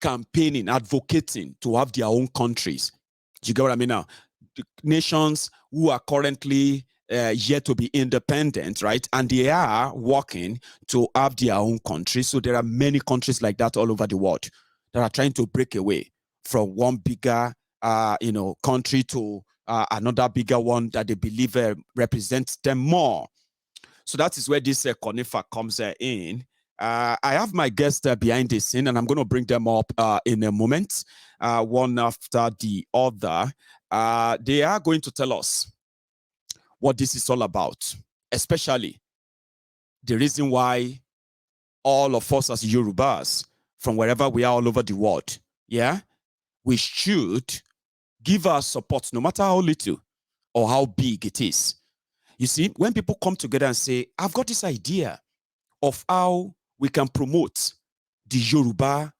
campaigning, advocating to have their own countries. Do you get what I mean now? The nations who are currently yet to be independent, right? And they are working to have their own country. So there are many countries like that all over the world that are trying to break away from one bigger, country to another bigger one that they believe represents them more. So that is where this Conifa comes in. I have my guests behind the scene, and I'm going to bring them up in a moment, one after the other. They are going to tell us what this is all about, especially the reason why all of us as Yorubas, from wherever we are all over the world, we should give our support, no matter how little or how big it is. You see, when people come together and say, I've got this idea of how we can promote the Yoruba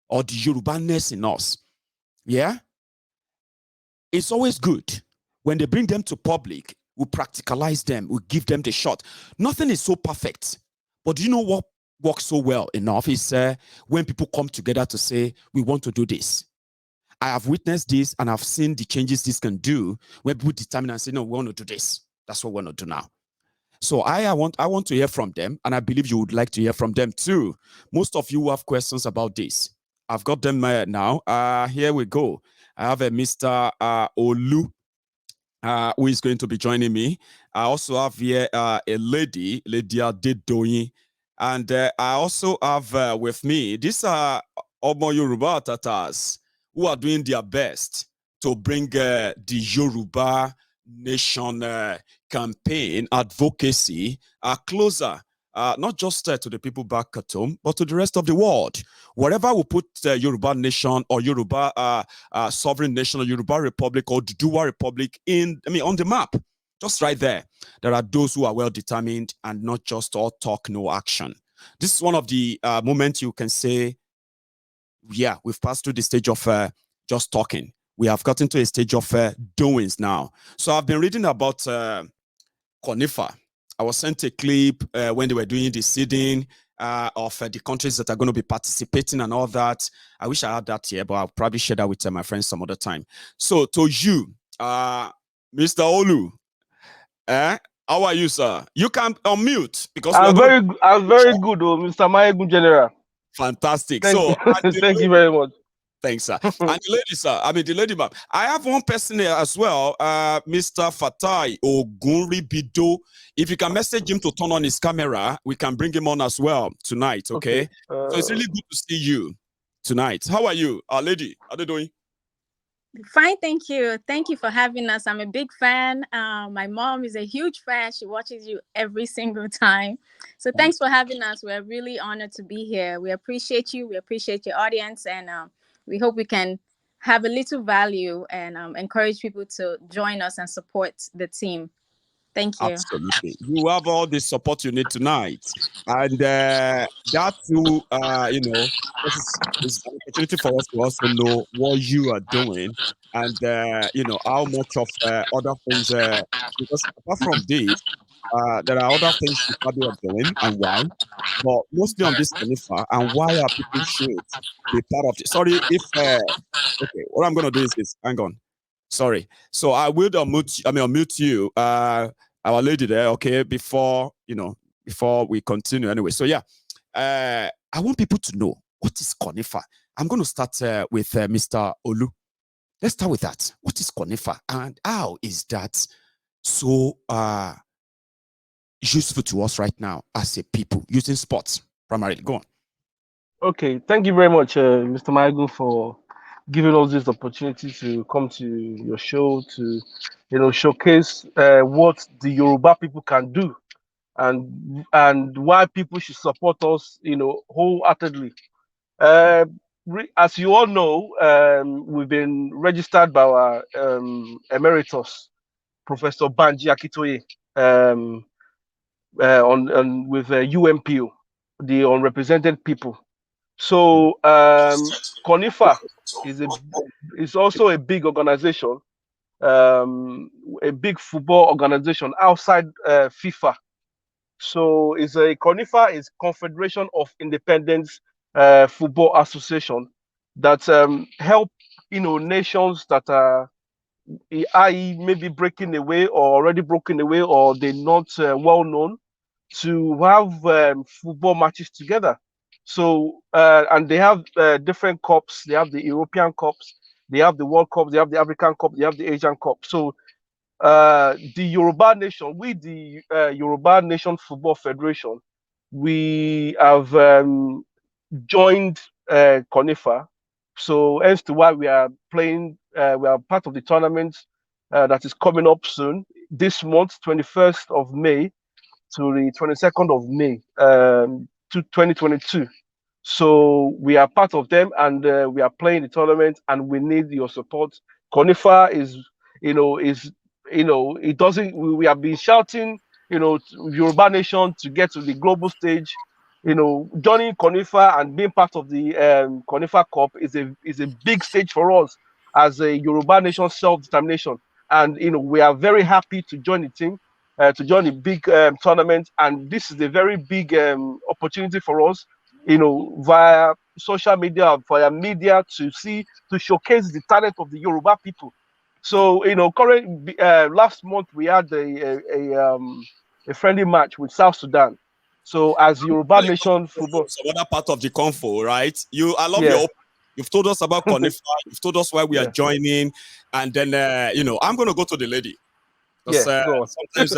or the Yoruba-ness in us, it's always good when they bring them to public. We practicalize them, we give them the shot. Nothing is so perfect, but do you know what works so well enough is when people come together to say, we want to do this. I have witnessed this and I've seen the changes this can do when people determine and say, no, we want to do this. That's what we want to do now. So I want to hear from them, and I believe you would like to hear from them too. Most of you have questions about this. I've got them now. Here we go. I have a Mr. Olu, who is going to be joining me. I also have here a lady Adedoyin, and I also have with me, these are Omo Yoruba Tatars who are doing their best to bring the Yoruba nation campaign advocacy closer, not just to the people back at home, but to the rest of the world. Wherever we put Yoruba nation or Yoruba sovereign nation or Yoruba republic or Duwa republic on the map, just right there, there are those who are well determined and not just all talk, no action. This is one of the moments you can say, we've passed through the stage of just talking. We have gotten to a stage of doings now. So I've been reading about Conifa. I was sent a clip when they were doing the seeding of the countries that are going to be participating and all that. I wish I had that here, but I'll probably share that with my friends some other time. So to you, Mr. Olu, how are you, sir? You can unmute because I'm very good, Mr. Mayegun General. Fantastic. Thank you very much. Thanks, sir. And the lady, sir. The lady, ma'am. I have one person here as well, Mr. Fatai Ogunribido. If you can message him to turn on his camera, we can bring him on as well tonight, okay? So it's really good to see you tonight. How are you, lady? How are you doing? Fine, thank you. Thank you for having us. I'm a big fan. My mom is a huge fan. She watches you every single time. So thanks for having us. We're really honored to be here. We appreciate you. We appreciate your audience. And we hope we can have a little value and encourage people to join us and support the team. Thank you. Absolutely. You have all the support you need tonight. And that too, is an opportunity for us to also know what you are doing and, how much of other things, because apart from this, there are other things you probably are doing and why, but mostly on this Conifa and why are people should be part of it. Sorry if, okay, what I'm going to do is this. Hang on. Sorry. So I will unmute you. Our lady there, okay, before we continue anyway. So I want people to know what is Conifa. I'm going to start with Mr. Olu. Let's start with that. What is Conifa and how is that so useful to us right now as a people using sports primarily? Go on. Okay, thank you very much, Mr. Mayegun, for giving us this opportunity to come to your show to, showcase what the Yoruba people can do, and why people should support us, wholeheartedly. As you all know, we've been registered by our emeritus, Professor Banji Akitoye, with UMPO, the Unrepresented People. So Conifa is also a big organization, a big football organization outside FIFA. So Conifa is Confederation of Independent Football Association that help, nations that are, i.e., maybe breaking away or already broken away, or they're not well known, to have football matches together. So and they have different cups. They have the European cups, they have the World Cup, they have the African Cup, they have the Asian Cup. So the Yoruba Nation, the Yoruba Nation Football Federation, we have joined Conifa. So hence to why we are playing, we are part of the tournament that is coming up soon, this month, 21st of May to the 22nd of May, to 2022. So we are part of them, and we are playing the tournament, and we need your support. Conifa is, it doesn't. We have been shouting, Yoruba Nation to get to the global stage. Joining Conifa and being part of the Conifa Cup is a big stage for us as a Yoruba Nation self-determination, and we are very happy to join the team, to join the big tournament, and this is a very big opportunity for us, via social media, via media, to showcase the talent of the Yoruba people. So, last month we had a friendly match with South Sudan. So, as Yoruba Nation football, Some other part of the convo, right? I love yeah, you've told us about Conifa, you've told us why we are yeah, joining, and then I'm going to go to the lady. Because yeah, go on. sometimes,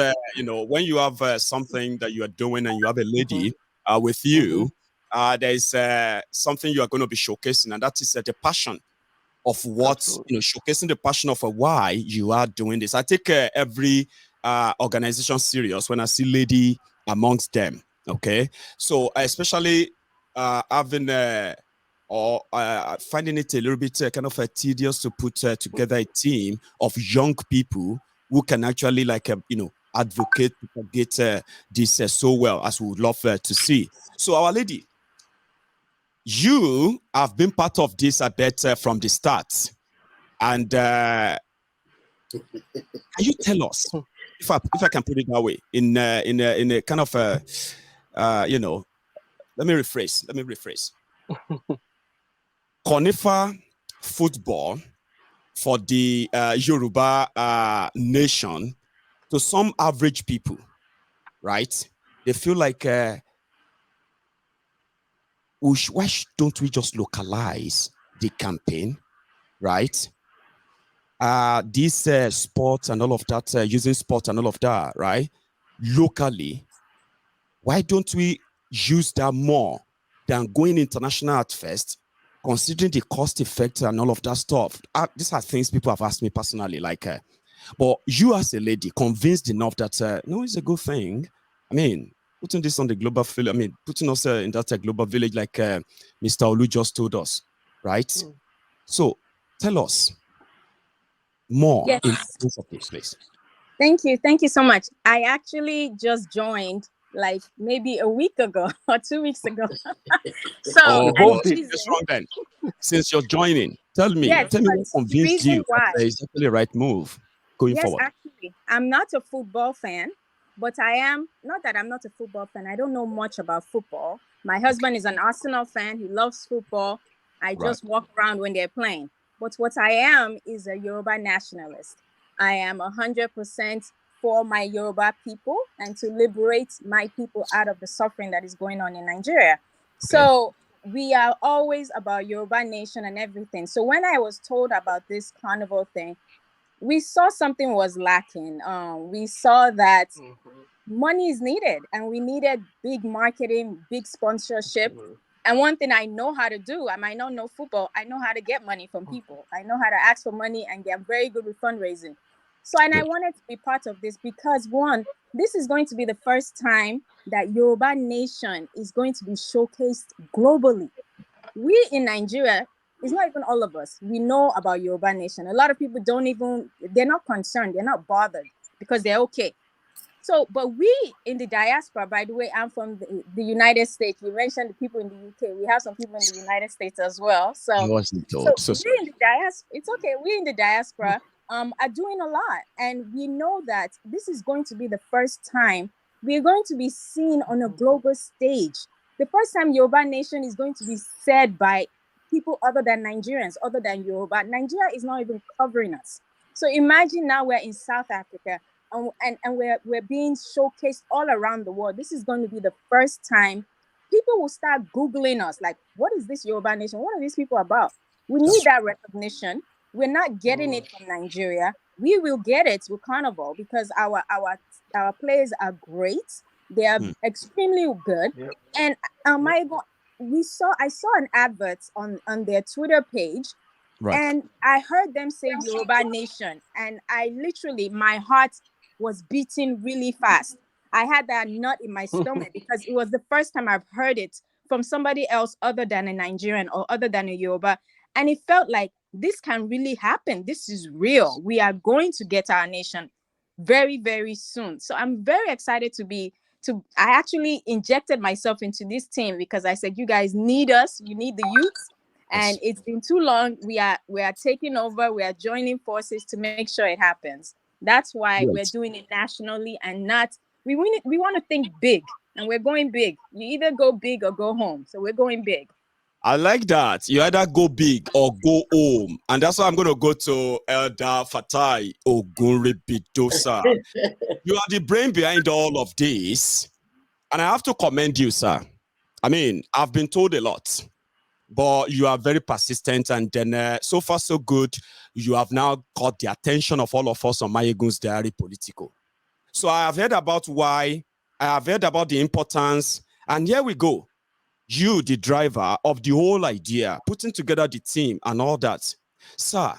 when you have something that you are doing and you have a lady with Mhm. you, there's something you are going to be showcasing, and that is the passion of what, Absolutely. showcasing the passion of why you are doing this. I take every organization serious when I see lady amongst them. Okay. So especially having or finding it a little bit kind of tedious to put together a team of young people who can actually advocate to get this so well as we would love to see. So our lady, you have been part of this, I bet, from the start. And can you tell us, if I can put it that way, in a kind of let me rephrase. Conifa football for the Yoruba nation, to some average people, right? They feel like why don't we just localize the campaign, right? This sports and all of that, using sports and all of that, right? Locally, why don't we use that more than going international at first, considering the cost effect and all of that stuff? These are things people have asked me personally, but you as a lady convinced enough that no, it's a good thing. I mean, putting this on the global village, I mean, putting us in that global village, like Mr. Olu just told us, right? So tell us more in Yes. terms of this place. Thank you. Thank you so much. I actually just joined like maybe a week ago or 2 weeks ago. So, We Oh, and both the did. that's reason, wrong then. Since you're joining, tell me yes, but what the convinced reason you that why, it's actually the right move going yes, forward. actually, I'm not a football fan, but I am not that I'm not a football fan. I don't know much about football. My husband is an Arsenal fan. He loves football. I Right. just walk around when they're playing. But what I am is a Yoruba nationalist. I am 100% for my Yoruba people and to liberate my people out of the suffering that is going on in Nigeria. Okay. So we are always about Yoruba nation and everything. So when I was told about this carnival thing, we saw something was lacking. We saw that money is needed, and we needed big marketing, big sponsorship. And one thing I know how to do, I might not know football, I know how to get money from people. I know how to ask for money and get very good with fundraising. So, and I Good. wanted to be part of this because one, this is going to be the first time that Yoruba Nation is going to be showcased globally. We in Nigeria, it's not even all of us, we know about Yoruba Nation. A lot of people don't even, they're not concerned, they're not bothered because they're okay. So, but we in the diaspora, by the way, I'm from the United States. You mentioned the people in the UK. We have some people in the United States as well. I So, wasn't told. so So we in sorry. the diaspora, it's okay. We in the diaspora are doing a lot. And we know that this is going to be the first time we're going to be seen on a global stage. The first time Yoruba Nation is going to be said by people other than Nigerians, other than Yoruba. Nigeria is not even covering us. So imagine now we're in South Africa and we're being showcased all around the world. This is going to be the first time people will start Googling us, like, what is this Yoruba nation? What are these people about? We need that recognition. We're not getting it from Nigeria. We will get it with Carnival because our players are great. They are extremely good. Yep. And I saw an advert on their Twitter page, Right. and I heard them say Yoruba Nation, and I literally, my heart was beating really fast. I had that nut in my stomach because it was the first time I've heard it from somebody else other than a Nigerian or other than a Yoruba. And it felt like this can really happen. This is real. We are going to get our nation very, very soon. So I'm very excited I actually injected myself into this team because I said, you guys need us. You need the youth. And it's been too long. We are taking over. We are joining forces to make sure it happens. That's why we're doing it nationally and not. We want to think big, and we're going big. You either go big or go home. So we're going big. I like that. You either go big or go home. And that's why I'm going to go to Elder Fatai Ogunribidosa. You are the brain behind all of this. And I have to commend you, sir. I mean, I've been told a lot, but you are very persistent. And then so far, so good. You have now caught the attention of all of us on Mayegun's Diary Political. So I have heard about why. I have heard about the importance. And here we go. You, the driver of the whole idea, putting together the team and all that. Sir,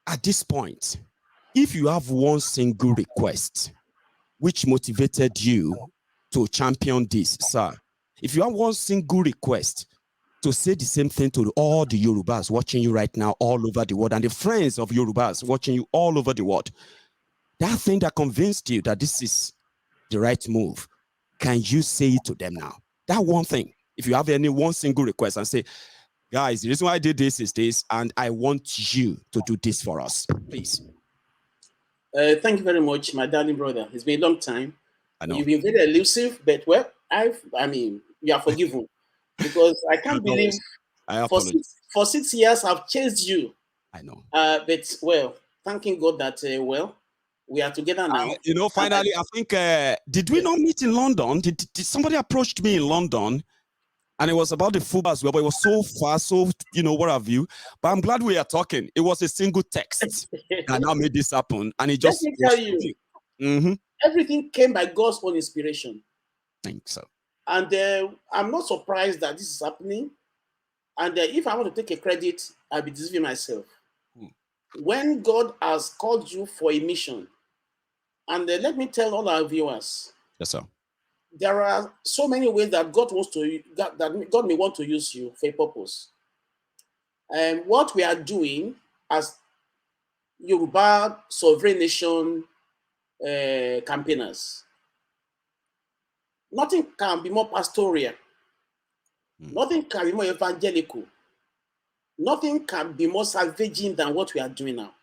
at this point, if you have one single request which motivated you to champion this, sir, if you have one single request to say the same thing to all the Yorubas watching you right now all over the world and the friends of Yorubas watching you all over the world, that thing that convinced you that this is the right move, can you say it to them now? That one thing, if you have any one single request and say, guys, the reason why I did this is this, and I want you to do this for us, please. Thank you very much, my darling brother. It's been a long time. I know. You've been very elusive, but well, I mean, you are forgiven because I can't believe for 6 years I've chased you. I know. But well, thanking God that we are together now. You know, finally, I think did we not meet in London? Did somebody approached me in London? And it was about the football as well, but it was so fast, so, you know, what have you. But I'm glad we are talking. It was a single text that now made this happen. And it just... Let me tell you, everything came by God's own inspiration. I think so. And I'm not surprised that this is happening. And if I want to take a credit, I'll be deceiving myself. When God has called you for a mission, and let me tell all our viewers. Yes, sir. There are so many ways that God may want to use you for a purpose. And what we are doing as Yoruba sovereign nation campaigners, nothing can be more pastoral. Nothing can be more evangelical. Nothing can be more salvaging than what we are doing now.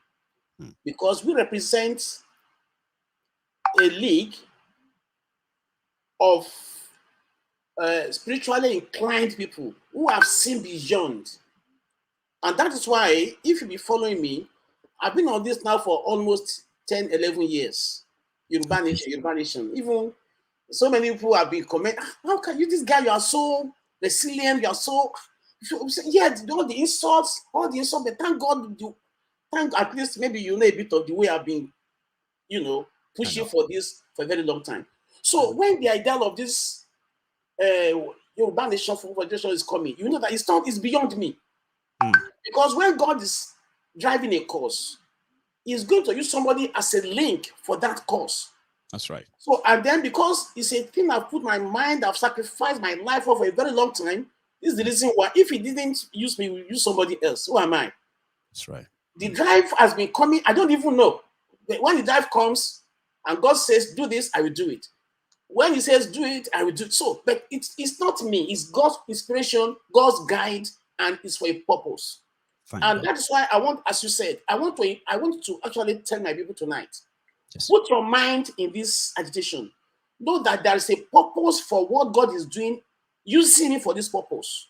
Because we represent a league of spiritually inclined people who have seen beyond. And that is why, if you be following me, I've been on this now for almost 10, 11 years. Yoruba Nation. Even so many people have been commenting, how can you, this guy, you are so resilient, you are so, yeah, all the insults, but thank God, at least maybe you know a bit of the way I've been, you know, pushing for this for a very long time. So when the ideal of this Yoruba Nation Federation is coming, you know that it's beyond me. Because when God is driving a cause, He's going to use somebody as a link for that cause. That's right. So, and then because it's a thing I've put my mind, I've sacrificed my life for a very long time, this is the reason why if He didn't use me, He will use somebody else. Who am I? That's right. The drive has been coming, I don't even know. But when the drive comes and God says, do this, I will do it. When He says, do it, I will do it. So, but it's not me, it's God's inspiration, God's guide, and it's for a purpose. And that is why I want, as you said, I want to actually tell my people tonight, put your mind in this agitation. Know that there is a purpose for what God is doing, using it for this purpose.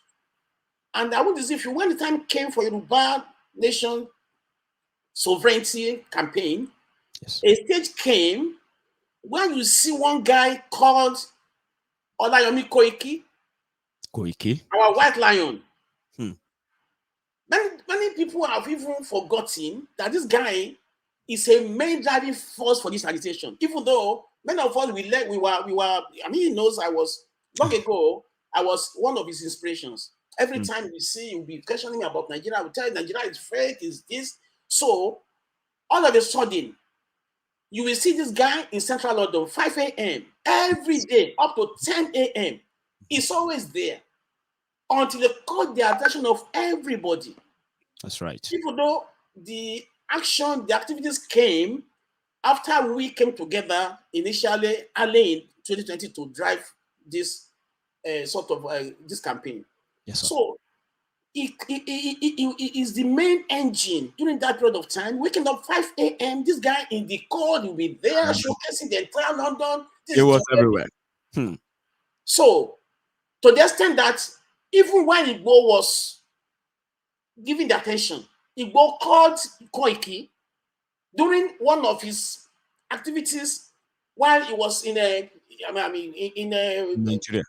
And I want to see if you, when the time came for Yoruba nation sovereignty campaign, Yes. a stage came when you see one guy called Olayomi Koiki. our white lion. Hmm. Many people have even forgotten that this guy is a main driving force for this agitation. Even though many of us we were. I mean, he knows I was long ago. I was one of his inspirations. Every time we see, you'll be questioning me about Nigeria. I will tell you Nigeria is fake. Is this so? All of a sudden, you will see this guy in central London, 5 a.m. every day, up to 10 a.m. He's always there until they caught the attention of everybody. That's right. Even though the activities came after we came together initially early in 2020 to drive this this campaign. Yes, sir. So it is the main engine during that period of time. Waking up 5 a.m., this guy in the cold will be there showcasing the entire London. It was everywhere. So, to the extent that even when Igbo was giving the attention, Igbo called Koiki during one of his activities while he was in Nigeria.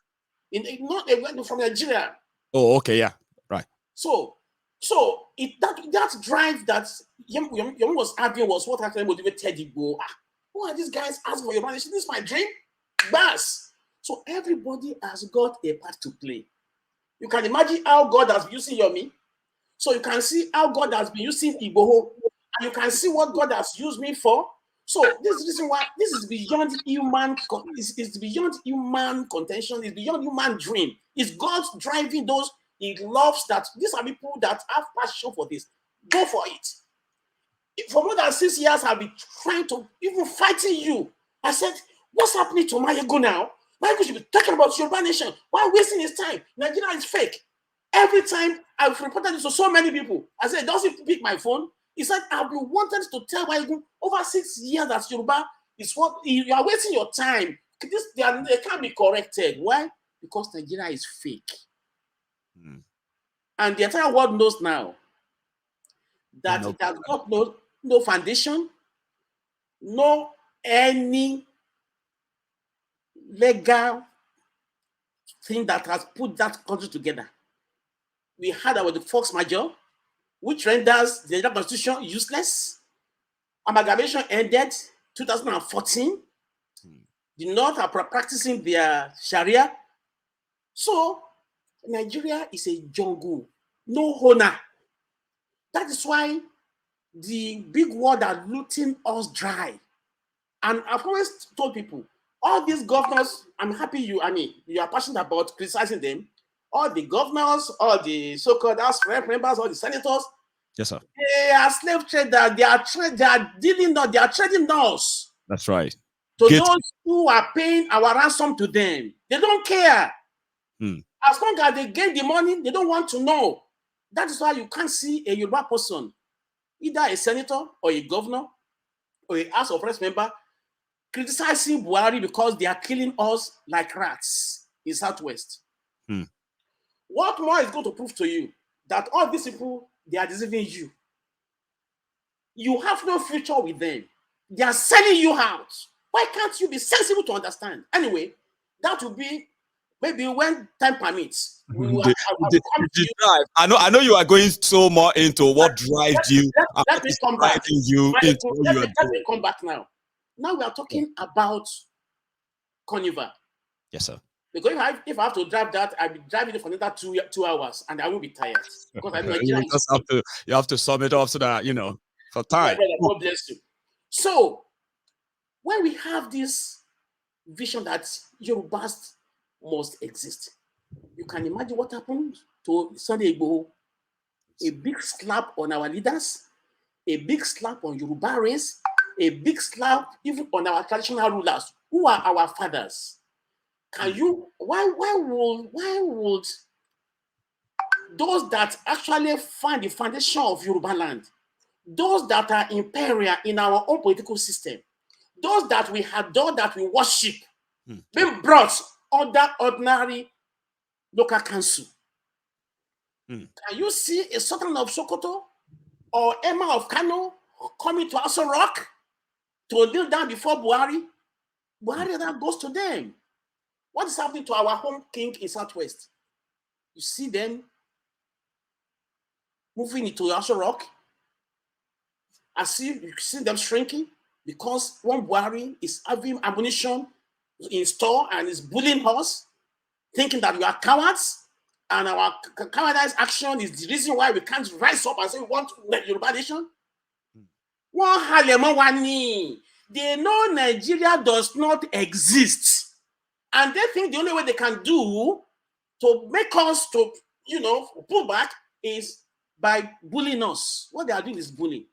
Not from Nigeria. Oh, okay, yeah, right. So that drive that Yem was having was what actually motivated Igbo. Who are these guys asking for your money? This is my dream. Bass. So everybody has got a part to play. You can imagine how God has been using Yomi. So you can see how God has been using Igboho. And you can see what God has used me for. So this is the reason why this is beyond human. It's beyond human contention. It's beyond human dream. It's God driving those. He loves that. These are people that have passion for this. Go for it. For more than 6 years, I've been trying to even fighting you. I said, what's happening to Mayego now? Mayego should be talking about Yoruba nation. Why wasting his time? Nigeria is fake. Every time I've reported this to so many people, I said, doesn't pick my phone. He said, I've been wanting to tell Mayego over 6 years that Yoruba is what you are wasting your time. They can't be corrected. Why? Because Nigeria is fake. And the entire world knows now that it has got no foundation, no any legal thing that has put that country together. We had the force majeure, which renders the Nigerian constitution useless. Amalgamation ended 2014. The North are practicing their Sharia. So Nigeria is a jungle, no owner. That is why the big world are looting us dry. And I've always told people, all these governors, I'm happy you are passionate about criticizing them. All the governors, all the so-called House members, all the senators, yes, sir. They are slave traders. They are trading us. That's right. To those who are paying our ransom to them. They don't care. As long as they gain the money, they don't want to know. That is why you can't see a Yoruba person, either a senator or a governor or a House of Reps member, criticizing Buhari because they are killing us like rats in Southwest. What more is going to prove to you that all these people, they are deceiving you? You have no future with them. They are selling you out. Why can't you be sensible to understand? Anyway, that will be maybe when time permits. I know you are going so more into what drives you. Let me come back. Let me come back now. Now we are talking about Conifa. Yes, sir. Because if I have to drive that, I'll be driving it for another 2 hours and I won't be tired. Because I know you have to sum it up so that, for time. God bless you. So, when we have this vision that Yorubas must exist, you can imagine what happened to Sunday Igboho. A big slap on our leaders, a big slap on Yoruba race, a big slap even on our traditional rulers, who are our fathers. Can you, why would those that actually find the foundation of Yoruba land, those that are imperial in our own political system, those that we adore, that we worship, being brought under ordinary local council? Can you see a Sultan of Sokoto or Emma of Kano coming to Aso Rock to kneel down before Buhari? Buhari that goes to them. What is happening to our home king in Southwest? You see them moving into Aso Rock. You see them shrinking because one Buhari is having ammunition in store and is bullying us, thinking that we are cowards. And our cowardice action is the reason why we can't rise up and say we want Yoruba nation. They know Nigeria does not exist. And they think the only way they can do to make us to, pull back is by bullying us. What they are doing is bullying.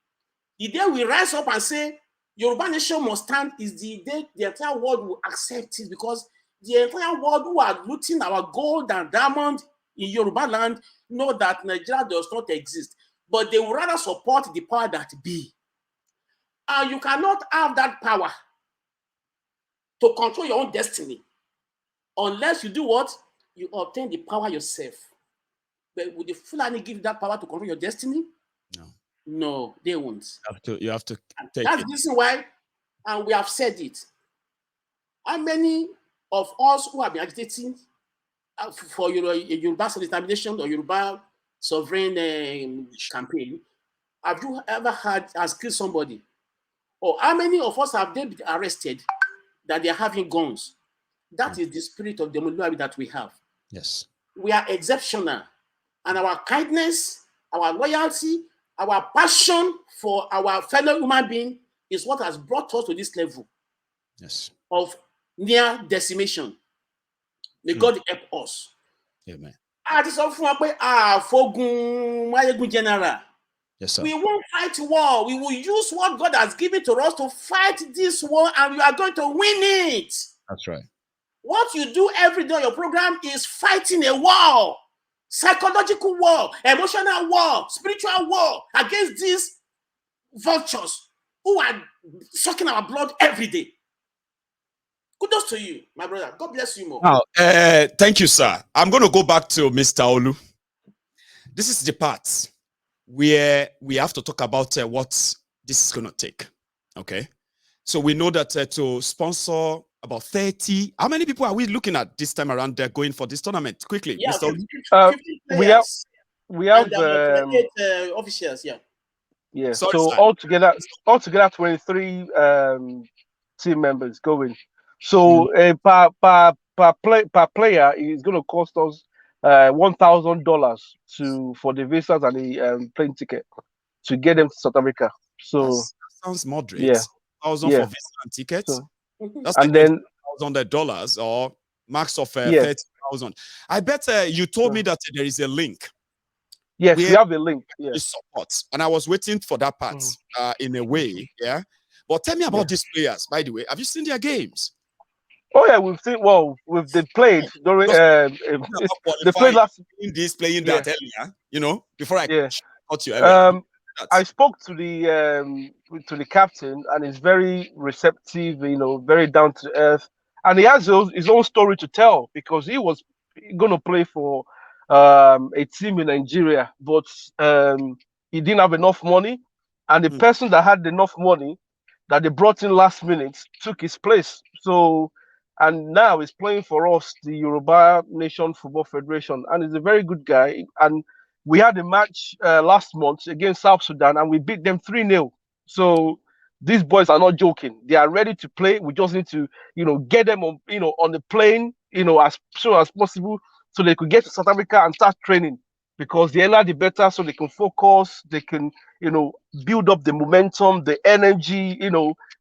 The day we rise up and say Yoruba nation must stand is the day the entire world will accept it, because the entire world who are looting our gold and diamond in Yoruba land know that Nigeria does not exist, but they would rather support the power that be. And you cannot have that power to control your own destiny unless you do what? You obtain the power yourself. But would the Fulani give you that power to control your destiny? No. No, they won't. You have to take That's it. the reason why, and we have said it. How many of us who have been agitating for Yoruba self-determination or Yoruba sovereign campaign, have you ever has killed somebody? Or how many of us have they been arrested that they are having guns? That is the spirit of democracy that we have. Yes. We are exceptional. And our kindness, our loyalty, our passion for our fellow human being is what has brought us to this level of near decimation. May God help us. Amen. General. Yes, sir. We won't fight war. We will use what God has given to us to fight this war, and we are going to win it. That's right. What you do every day on your program is fighting a war. Psychological war, emotional war, spiritual war against these vultures who are sucking our blood every day. Kudos to you, my brother. God bless you more. Now, thank you, sir. I'm going to go back to Mr. Olu. This is the part where we have to talk about what this is going to take. Okay. So we know that to sponsor about 30, how many people are we looking at this time around going for this tournament? Quickly, yeah, Mr. 50 players. We have 28 officials, yeah. Yeah. Sorry, so sir. altogether 23 team members going. So per player is going to cost us $1,000 for the visas and the plane ticket to get them to South Africa. So that sounds moderate. Yeah. 1,000 Yeah. for visa and tickets. So, That's and like then $1,000 or max of Yeah. 30,000. I bet you told me that there is a link. yes, we where have a link. Yeah. the support, and I was waiting for that part in a way. Yeah. But tell me about these players, by the way. Have you seen their games? Oh yeah, we've seen. Well, they played during. They played last. Playing that earlier. Before I cut you. I spoke to the captain, and he's very receptive. Very down to earth, and he has his own story to tell, because he was going to play for a team in Nigeria, but he didn't have enough money, and the person that had enough money that they brought in last minute took his place. So, and now he's playing for us, the Yoruba Nation Football Federation, and he's a very good guy. And we had a match last month against South Sudan, and we beat them 3-0. So these boys are not joking. They are ready to play. We just need to, get them on, on the plane, as soon as possible, so they could get to South Africa and start training. Because the earlier the better, so they can focus, they can, build up the momentum, the energy,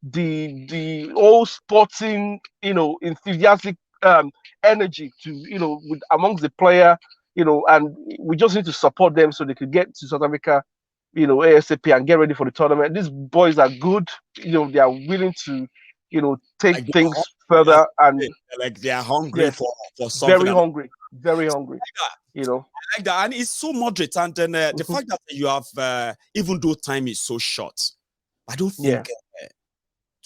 the whole sporting, enthusiastic energy to, amongst the player, and we just need to support them so they could get to South Africa, ASAP, and get ready for the tournament. These boys are good, they are willing to, take things further, and like they are hungry for something. Very hungry. I like that, and it's so moderate. And then the fact that you have, even though time is so short, I don't think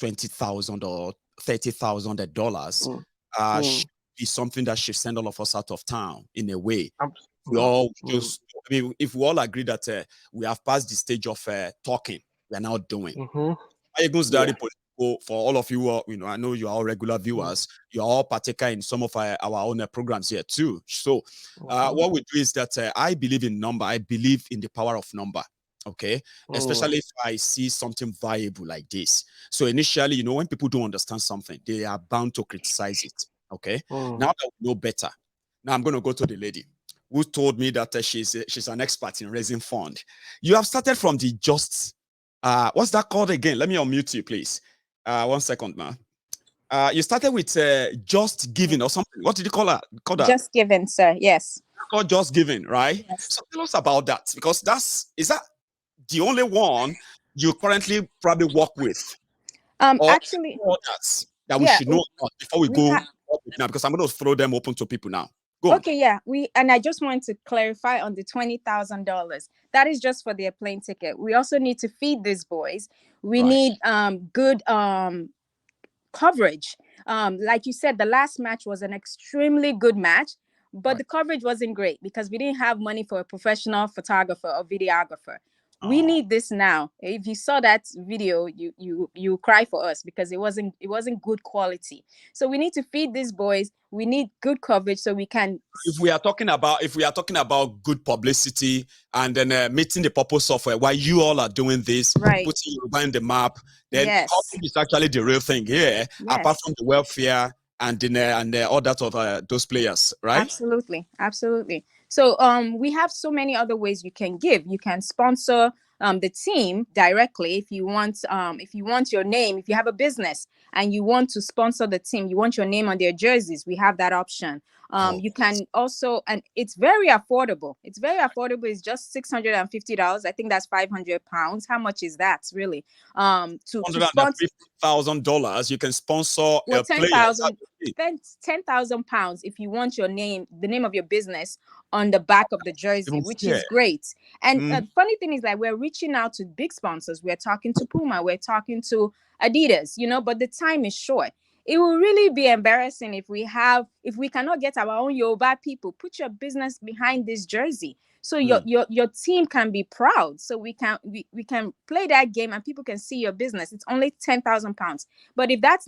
$20,000 or $30,000 should be something that should send all of us out of town in a way. We all just I mean, if we all agree that we have passed the stage of talking, we are now doing. Egun's Diary Political, for all of you, I know you are all regular viewers. You are all partaker in some of our own programs here too. So, what we do is that I believe in number. I believe in the power of number. Okay, especially if I see something viable like this. So initially, when people don't understand something, they are bound to criticize it. Okay, now that we know better, now I'm going to go to the lady who told me that she's an expert in raising fund. You have started from the just. What's that called again? Let me unmute you, please. 1 second, man. You started with just giving or something. What did you call that? Just giving, sir. Yes. Called just giving, right? Yes. So tell us about that, because is that the only one you currently probably work with? Actually, that we should know about before we go now, because I'm going to throw them open to people now. Go on. Okay, yeah. I just want to clarify on the $20,000. That is just for their plane ticket. We also need to feed these boys. We need good coverage. Like you said, the last match was an extremely good match, but the coverage wasn't great because we didn't have money for a professional photographer or videographer. We need this now. If you saw that video, you cry for us because it wasn't good quality. So we need to feed these boys. We need good coverage so we can. If we are talking about good publicity and then meeting the purpose of why you all are doing this, putting Yoruba in the map, then coverage is actually the real thing here. Apart from the welfare and all that of those players, right? Absolutely. So we have so many other ways you can give. You can sponsor the team directly if you want your name. If you have a business and you want to sponsor the team, you want your name on their jerseys, we have that option. You can also, and it's very affordable. It's just $650. I think that's £500. How much is that really? To sponsor $150,000, you can sponsor a player. £10,000 if you want the name of your business on the back of the jersey, which is great. And the funny thing is that we're reaching out to big sponsors. We're talking to Puma, we're talking to Adidas, but the time is short. It will really be embarrassing if we cannot get our own Yoruba people. Put your business behind this jersey so your team can be proud. So we can play that game and people can see your business. It's only £10,000. But if that's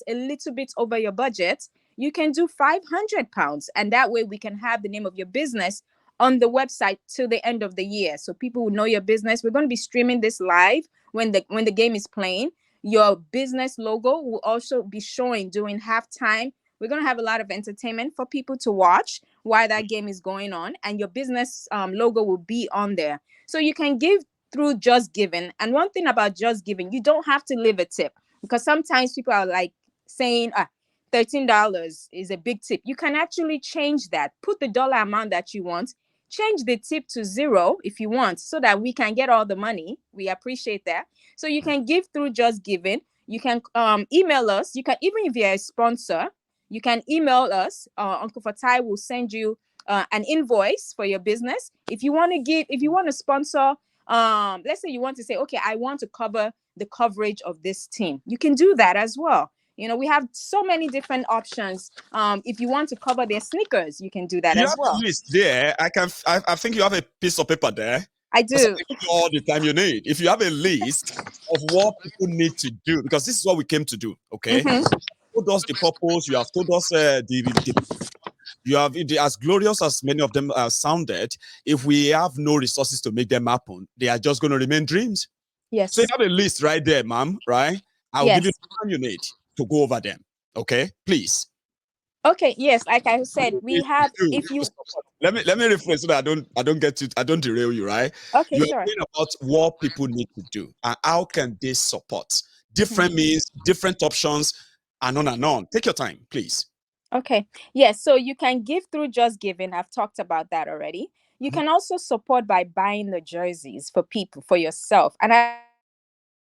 a little bit over your budget, you can do £500, and that way we can have the name of your business on the website till the end of the year, so people will know your business. We're going to be streaming this live when the game is playing. Your business logo will also be showing during halftime. We're going to have a lot of entertainment for people to watch while that game is going on, and your business logo will be on there. So you can give through Just Giving. And one thing about Just Giving, you don't have to leave a tip, because sometimes people are like saying, $13 is a big tip. You can actually change that. Put the dollar amount that you want. Change the tip to 0 if you want, so that we can get all the money. We appreciate that. So you can give through Just Giving. You can email us. You can, even if you're a sponsor, you can email us. Uncle Fatai will send you an invoice for your business. If you want to sponsor, let's say you want to say, okay, I want to cover the coverage of this team. You can do that as well. We have so many different options. If you want to cover their sneakers, you can do that as well. You have a list there. I think you have a piece of paper there. I do. All the time you need. If you have a list of what people need to do, because this is what we came to do. Okay. You told us the purpose. You have told us you have, as glorious as many of them sounded. If we have no resources to make them happen, they are just going to remain dreams. Yes. So you have a list right there, ma'am. Right? I'll give you the time you need to go over them. Okay, please. Okay, yes, like I said, we have. If you let me rephrase so that I don't derail you, right? Okay, You're sure. talking about what people need to do and how can they support different means, different options, and on and on. Take your time, please. Okay. Yes, so you can give through Just Giving. I've talked about that already. You can also support by buying the jerseys for people, for yourself. And I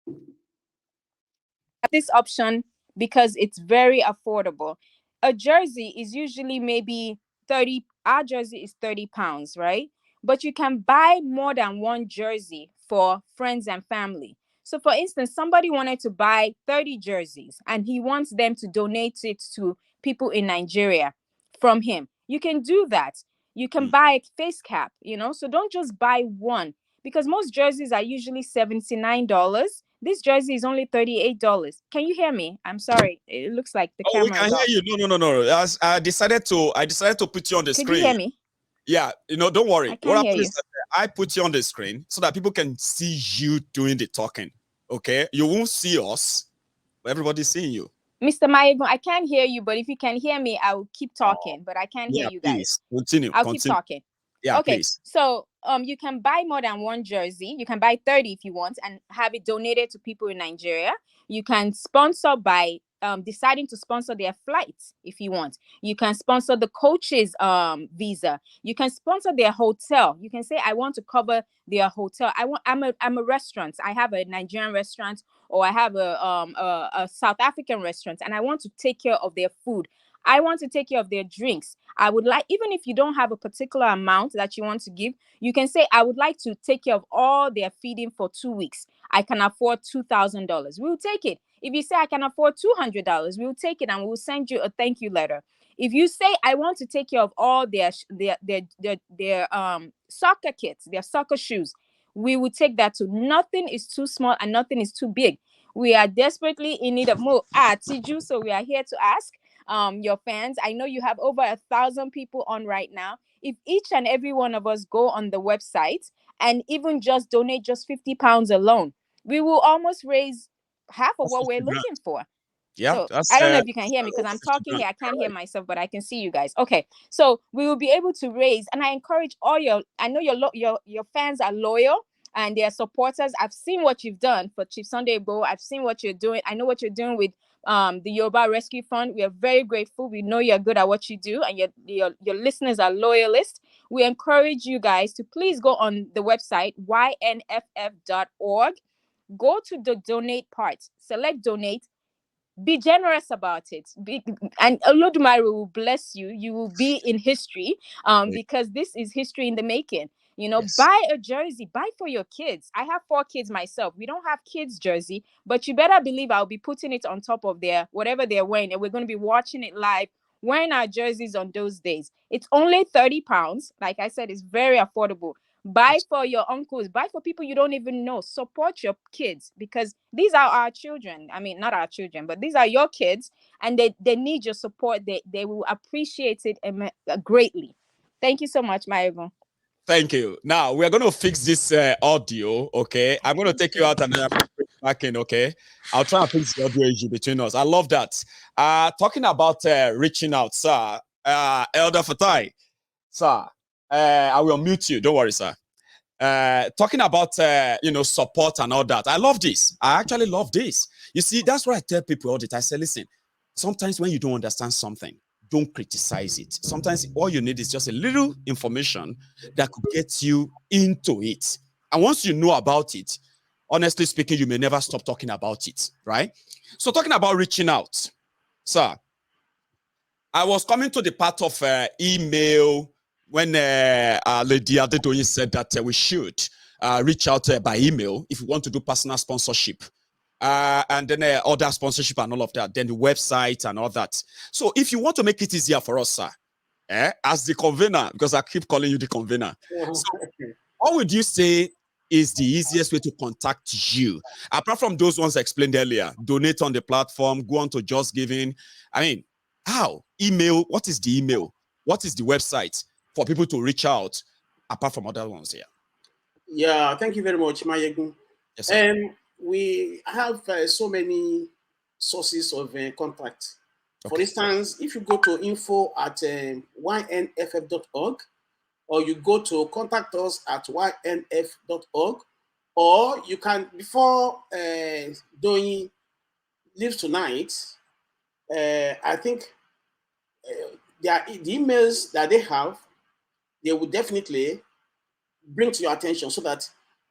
have this option because it's very affordable. A jersey is usually maybe 30, our jersey is £30, right? But you can buy more than one jersey for friends and family. So for instance, somebody wanted to buy 30 jerseys and he wants them to donate it to people in Nigeria from him. You can do that. You can buy a face cap, you know, so don't just buy one, because most jerseys are usually $79. This jersey is only $38. Can you hear me? I'm sorry. It looks like the Oh, we camera can is off. hear you. No. I decided to put you on the Could screen. you hear me? Yeah, don't worry. I can't hear you. Is that I put you on the screen so that people can see you doing the talking. Okay, you won't see us, but everybody's seeing you. Mr. Mayegun, I can't hear you, but if you can hear me, I will keep talking, but I can't hear you guys. Please continue. I'll keep talking. Yeah, okay, please. So you can buy more than one jersey. You can buy 30 if you want and have it donated to people in Nigeria. You can sponsor by deciding to sponsor their flights if you want. You can sponsor the coach's visa. You can sponsor their hotel. You can say, I want to cover their hotel. I'm a restaurant. I have a Nigerian restaurant, or I have a South African restaurant, and I want to take care of their food. I want to take care of their drinks. I would like, even if you don't have a particular amount that you want to give, you can say, I would like to take care of all their feeding for 2 weeks. I can afford $2,000. We'll take it. If you say I can afford $200, we'll take it and we'll send you a thank you letter. If you say I want to take care of all their soccer kits, their soccer shoes, we will take that too. Nothing is too small and nothing is too big. We are desperately in need of more. Tiju, so we are here to ask your fans. I know you have over 1,000 people on right now. If each and every one of us go on the website and even just donate just £50 alone, we will almost raise half of what we're looking for. Yeah, so I don't know if you can hear me because I'm talking here. I can't hear myself, but I can see you guys. Okay, so we will be able to raise, and I encourage all I know your fans are loyal and they are supporters. I've seen what you've done for Chief Sunday Igboho. I've seen what you're doing. I know what you're doing with the Yoruba Rescue Fund. We are very grateful. We know you're good at what you do, and your listeners are loyalists. We encourage you guys to please go on the website ynff.org. Go to the donate part, select donate. Be generous about it. And Olodumare will bless you. You will be in history because this is history in the making. Yes. Buy a jersey, buy for your kids. I have 4 kids myself. We don't have kids jersey, but you better believe I'll be putting it on top of their whatever they're wearing, and we're going to be watching it live, wearing our jerseys on those days. It's only £30. Like I said, it's very affordable. Buy for your uncles, buy for people you don't even know. Support your kids because these are our children. I mean, not our children, but these are your kids, and they need your support. They will appreciate it greatly. Thank you so much, Mayegun. Thank you. Now we're going to fix this audio. Okay, I'm going to take you out and then back in. Okay, I'll try and fix the audio issue between us. I love that. Talking about reaching out, sir. Elder Fatai, sir. I will mute you. Don't worry, sir. Talking about support and all that. I love this. I actually love this. You see, that's what I tell people all the time. I say, listen, sometimes when you don't understand something, don't criticize it. Sometimes all you need is just a little information that could get you into it. And once you know about it, honestly speaking, you may never stop talking about it, right? So talking about reaching out, sir, I was coming to the part of email when Lady Adedoyin said that we should reach out by email if you want to do personal sponsorship. And then other sponsorship and all of that, then the website and all that. So if you want to make it easier for us, sir, as the convener, because I keep calling you the convener. So what would you say is the easiest way to contact you? Apart from those ones I explained earlier, donate on the platform, go on to Just Giving. I mean, how? Email, what is the email? What is the website for people to reach out apart from other ones here? Yeah, thank you very much, Mayegun. Yes, sir. We have so many sources of contact. For instance, if you go to info@ynff.org, or you go to contact us at ynf.org, or you can, before doing leave tonight, I think the emails that they have, they will definitely bring to your attention so that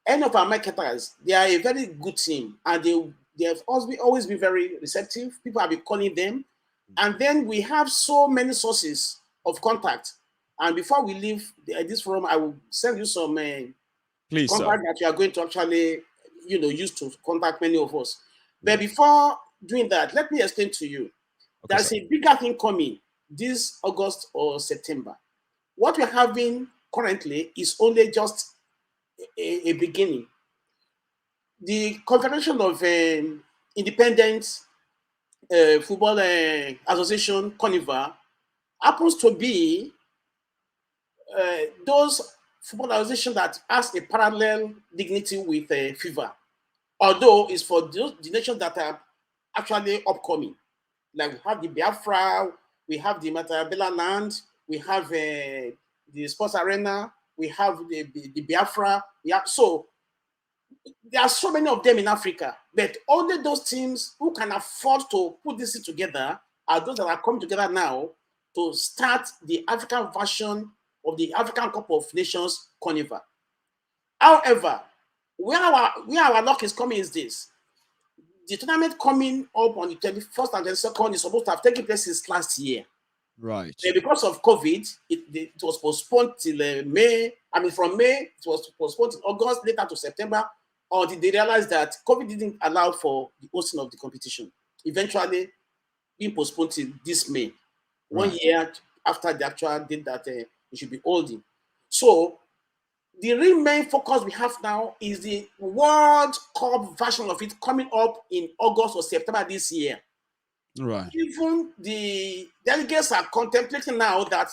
any of our marketers, they are a very good team, and they have always been very receptive. People have been calling them, and then we have so many sources of contact. And before we leave this forum, I will send you some contact that you are going to actually, use to contact many of us. But before doing that, let me explain to you. There's a bigger thing coming this August or September. what we're having currently is only just a beginning. The Confederation of Independent Football Association, Conifa, happens to be those football organizations that has a parallel dignity with FIFA, although it's for the nations that are actually upcoming. Like we have the Biafra, we have the Matabela land, we have the sports arena, we have the Biafra. So there are so many of them in Africa, but only those teams who can afford to put this together are those that are coming together now to start the African version of the African Cup of Nations, Conifa. However, where our luck is coming is this. The tournament coming up on the 21st and 22nd is supposed to have taken place since last year. Right. Because of COVID, it was postponed till May. I mean, from May, it was postponed to August, later to September, until they realized that COVID didn't allow for the hosting of the competition. Eventually, being postponed till this May, 1 year after the actual date that it should be holding. So, the real main focus we have now is the World Cup version of it coming up in August or September this year. Right. Even the delegates are contemplating now that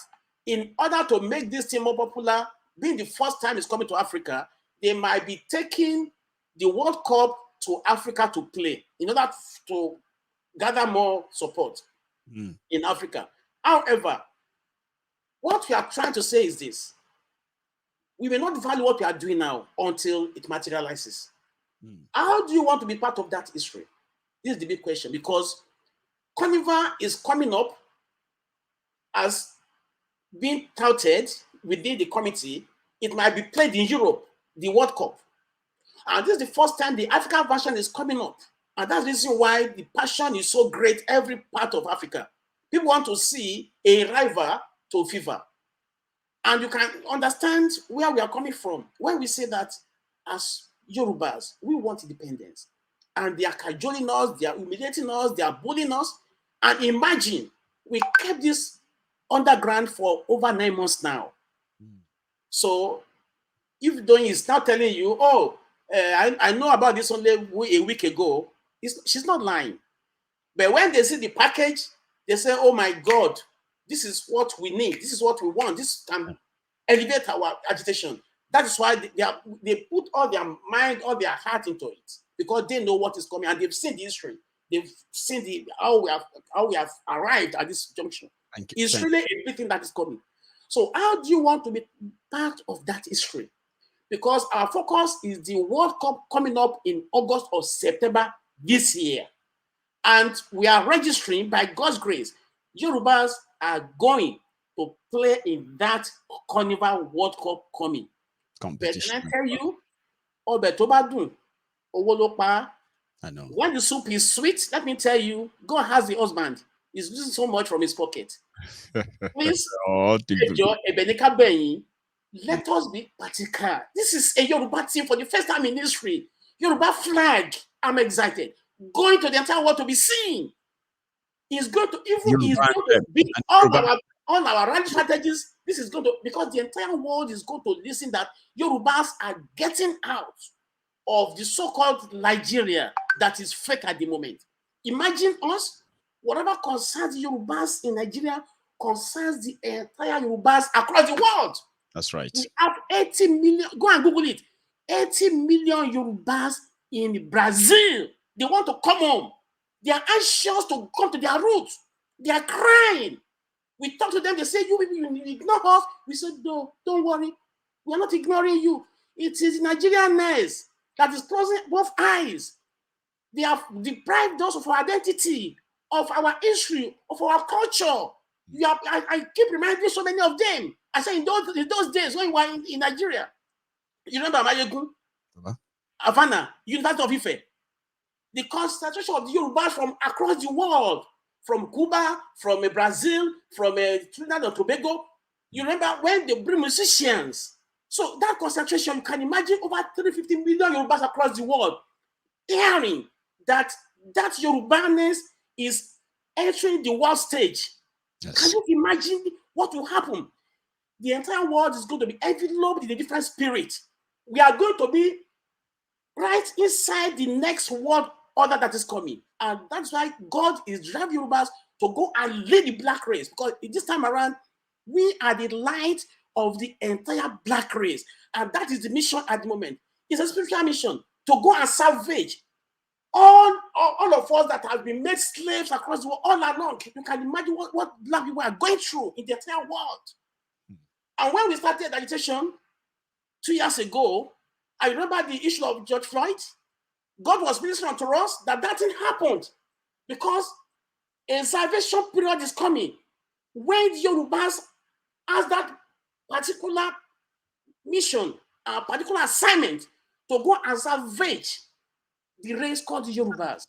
in order to make this team more popular, being the first time it's coming to Africa, they might be taking the World Cup to Africa to play in order to gather more support in Africa. However, what we are trying to say is this. We may not value what we are doing now until it materializes. How do you want to be part of that history? This is the big question, because Conifa is coming up as being touted within the committee. It might be played in Europe, the World Cup. And this is the first time the African version is coming up. And that's the reason why the passion is so great every part of Africa. People want to see a rival to FIFA. And you can understand where we are coming from when we say that as Yorubas, we want independence. And they are cajoling us, they are humiliating us, they are bullying us. And imagine, we kept this underground for over 9 months now. So, if Doyin is now telling you, oh, I know about this only a week ago, she's not lying. But when they see the package, they say, oh my God, this is what we need. This is what we want. This can elevate our agitation. That is why they put all their mind, all their heart into it, because they know what is coming and they've seen the history. They've seen how we have arrived at this junction. It's really a big thing that is coming. So how do you want to be part of that history? Because our focus is the World Cup coming up in August or September this year. And we are registering, by God's grace, Yorubas are going to play in that Conifa World Cup coming. Competition. But can I tell you, Obetobadun, Owolopa, I know. when the soup is sweet, let me tell you, God has the husband. He's losing so much from his pocket. Please, let us be practical. This is a Yoruba team for the first time in history. Yoruba flag. I'm excited. Going to the entire world to be seen. He's going to beat all our rally strategies. This is going to, because the entire world is going to listen that Yorubas are getting out of the so-called Nigeria that is fake at the moment. Imagine us, whatever concerns Yorubas in Nigeria concerns the entire Yorubas across the world. That's right. We have 80 million, go and Google it, 80 million Yorubas in Brazil. They want to come home. They are anxious to come to their roots. They are crying. We talk to them, they say, you ignore us. We said, no, don't worry. We are not ignoring you. It is Nigerianness that is closing both eyes. They have deprived us of our identity, of our history, of our culture. I keep reminding so many of them. I say in those days when we were in Nigeria, you remember Mayegun, Havana, University of Ife, the concentration of the Yorubas from across the world, from Cuba, from Brazil, from Trinidad and Tobago. You remember when they bring musicians? So that concentration, you can imagine over 350 million Yorubas across the world hearing that Yorubaness is entering the world stage. Yes. Can you imagine what will happen? the entire world is going to be enveloped in a different spirit. We are going to be right inside the next world order that is coming. And that's why God is driving Yorubas to go and lead the black race. Because this time around, we are the light of the entire black race. And that is the mission at the moment. It's a spiritual mission to go and salvage all of us that have been made slaves across the world all along. You can imagine what black people are going through in the entire world. And when we started agitation 2 years ago, I remember the issue of George Floyd. God was ministering to us that thing happened because a salvation period is coming when the Yorubas has that particular mission, a particular assignment to go and salvage the race called the Yorubas.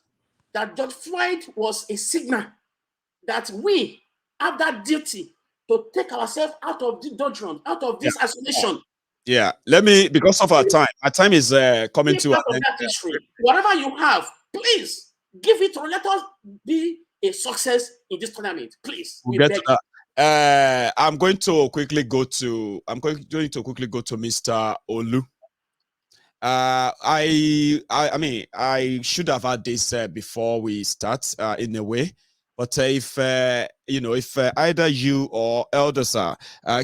That George Floyd was a signal that we have that duty to take ourselves out of the doldrums, out of this isolation. Yeah, let me, because of our time is coming to an end. Whatever you have, please give it to, let us be a success in this tournament, please. We'll get to that. I'm going to quickly go to Mr. Olu. I mean, I should have had this before we start in a way, but if if either you or elders